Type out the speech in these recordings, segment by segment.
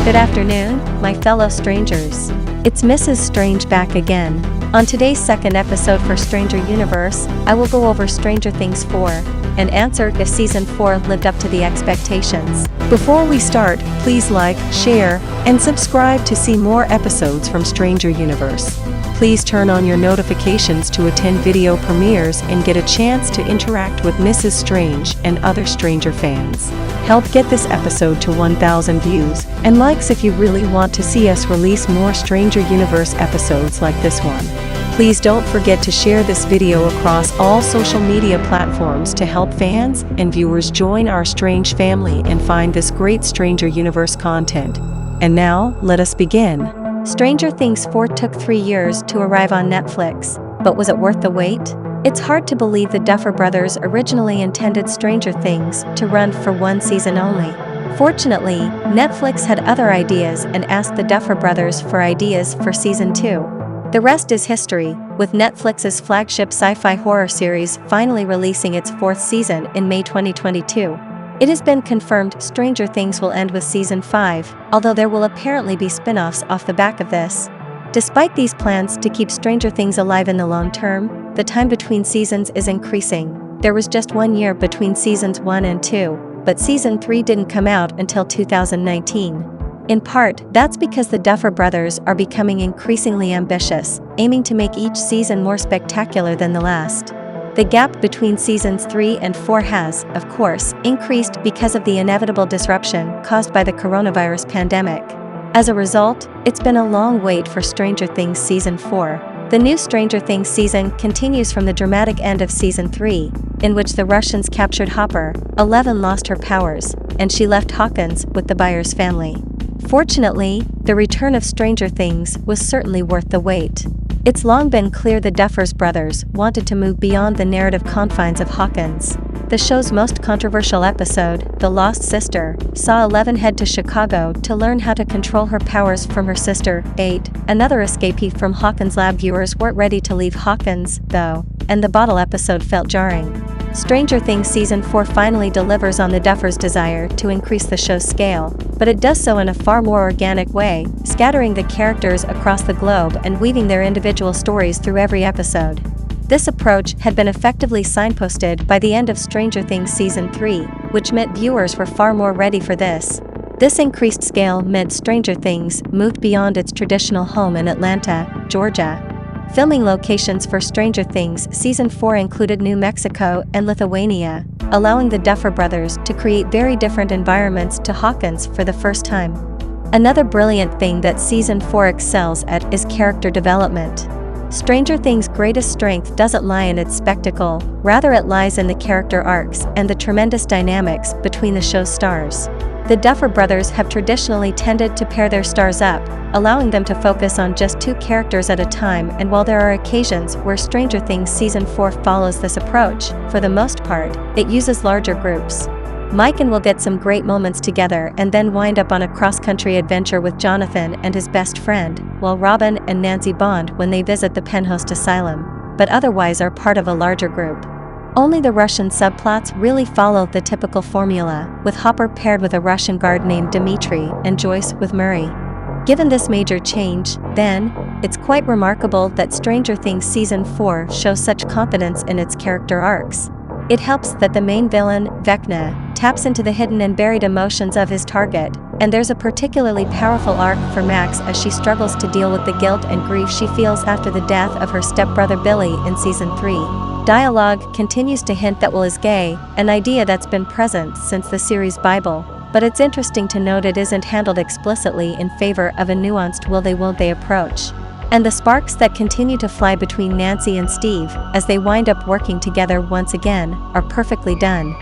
Good afternoon, my fellow strangers. It's Mrs. Strange back again. On today's second episode for Stranger Universe, I will go over Stranger Things 4 and answer if Season 4 lived up to the expectations. Before we start, please like, share, and subscribe to see more episodes from Stranger Universe. Please turn on your notifications to attend video premieres and get a chance to interact with Mrs. Strange and other Stranger fans. Help get this episode to 1,000 views and likes if you really want to see us release more Stranger Universe episodes like this one. Please don't forget to share this video across all social media platforms to help fans and viewers join our Strange family and find this great Stranger Universe content. And now, let us begin. Stranger Things 4 took 3 years to arrive on Netflix, but was it worth the wait? It's hard to believe the Duffer Brothers originally intended Stranger Things to run for 1 season only. Fortunately, Netflix had other ideas and asked the Duffer Brothers for ideas for Season 2. The rest is history, with Netflix's flagship sci-fi horror series finally releasing its 4th season in May 2022. It has been confirmed Stranger Things will end with Season 5, although there will apparently be spin-offs off the back of this. Despite these plans to keep Stranger Things alive in the long term, the time between seasons is increasing. There was just 1 year between Seasons 1 and 2, but Season 3 didn't come out until 2019. In part, that's because the Duffer Brothers are becoming increasingly ambitious, aiming to make each season more spectacular than the last. The gap between Seasons 3 and 4 has, of course, increased because of the inevitable disruption caused by the coronavirus pandemic. As a result, it's been a long wait for Stranger Things Season 4. The new Stranger Things season continues from the dramatic end of Season 3, in which the Russians captured Hopper, Eleven lost her powers, and she left Hawkins with the Byers family. Fortunately, the return of Stranger Things was certainly worth the wait. It's long been clear the Duffer Brothers wanted to move beyond the narrative confines of Hawkins. The show's most controversial episode, The Lost Sister, saw Eleven head to Chicago to learn how to control her powers from her sister, 8. Another escapee from Hawkins' lab. Viewers weren't ready to leave Hawkins, though, and the bottle episode felt jarring. Stranger Things Season 4 finally delivers on the Duffers' desire to increase the show's scale, but it does so in a far more organic way, scattering the characters across the globe and weaving their individual stories through every episode. This approach had been effectively signposted by the end of Stranger Things Season 3, which meant viewers were far more ready for this. This increased scale meant Stranger Things moved beyond its traditional home in Atlanta, Georgia. Filming locations for Stranger Things Season 4 included New Mexico and Lithuania, allowing the Duffer Brothers to create very different environments to Hawkins for the first time. Another brilliant thing that Season 4 excels at is character development. Stranger Things' greatest strength doesn't lie in its spectacle, rather it lies in the character arcs and the tremendous dynamics between the show's stars. The Duffer Brothers have traditionally tended to pair their stars up, allowing them to focus on just 2 characters at a time, and while there are occasions where Stranger Things Season 4 follows this approach, for the most part, it uses larger groups. Mike and Will get some great moments together and then wind up on a cross-country adventure with Jonathan and his best friend, while Robin and Nancy bond when they visit the Penhost Asylum, but otherwise are part of a larger group. Only the Russian subplots really follow the typical formula, with Hopper paired with a Russian guard named Dmitri and Joyce with Murray. Given this major change, then, it's quite remarkable that Stranger Things Season 4 shows such confidence in its character arcs. It helps that the main villain, Vecna, taps into the hidden and buried emotions of his target, and there's a particularly powerful arc for Max as she struggles to deal with the guilt and grief she feels after the death of her stepbrother Billy in Season 3. Dialogue continues to hint that Will is gay, an idea that's been present since the series Bible, but it's interesting to note it isn't handled explicitly in favor of a nuanced will-they approach. And the sparks that continue to fly between Nancy and Steve, as they wind up working together once again, are perfectly done.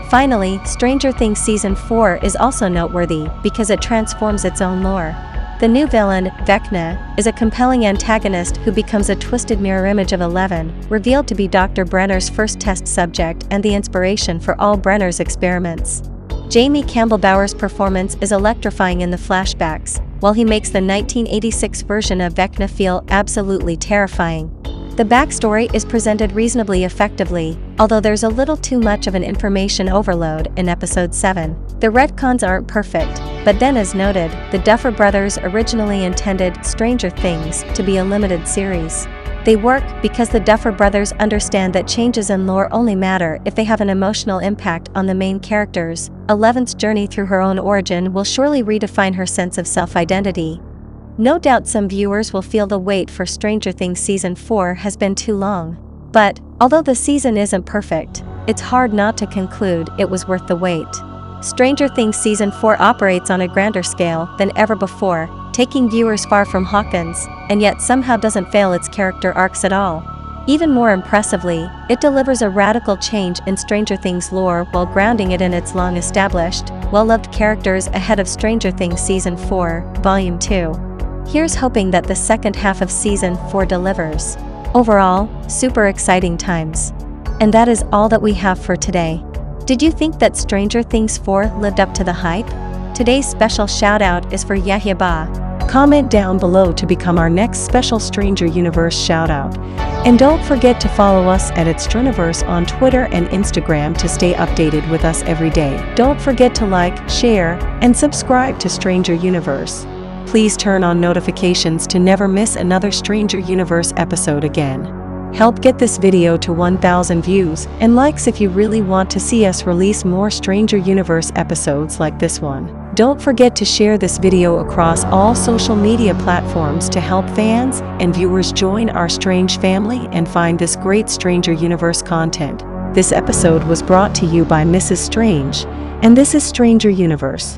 Finally, Stranger Things Season 4 is also noteworthy because it transforms its own lore. The new villain, Vecna, is a compelling antagonist who becomes a twisted mirror image of Eleven, revealed to be Dr. Brenner's first test subject and the inspiration for all Brenner's experiments. Jamie Campbell Bower's performance is electrifying in the flashbacks, while he makes the 1986 version of Vecna feel absolutely terrifying. The backstory is presented reasonably effectively, although there's a little too much of an information overload in Episode 7. The retcons aren't perfect, But then, as noted, the Duffer Brothers originally intended Stranger Things to be a limited series. They work because the Duffer Brothers understand that changes in lore only matter if they have an emotional impact on the main characters. Eleven's journey through her own origin will surely redefine her sense of self-identity. No doubt some viewers will feel the wait for Stranger Things Season 4 has been too long. But, although the season isn't perfect, it's hard not to conclude it was worth the wait. Stranger Things Season 4 operates on a grander scale than ever before, taking viewers far from Hawkins, and yet somehow doesn't fail its character arcs at all. Even more impressively, it delivers a radical change in Stranger Things lore while grounding it in its long-established, well-loved characters ahead of Stranger Things Season 4, Volume 2. Here's hoping that the second half of Season 4 delivers. Overall, super exciting times. And that is all that we have for today. Did you think that Stranger Things 4 lived up to the hype? Today's special shout-out is for Yahya Ba. Comment down below to become our next special Stranger Universe shout-out. And don't forget to follow us at Straniverse on Twitter and Instagram to stay updated with us every day. Don't forget to like, share, and subscribe to Stranger Universe. Please turn on notifications to never miss another Stranger Universe episode again. Help get this video to 1,000 views and likes if you really want to see us release more Stranger Universe episodes like this one. Don't forget to share this video across all social media platforms to help fans and viewers join our strange family and find this great Stranger Universe content. This episode was brought to you by Mrs. Strange, and this is Stranger Universe.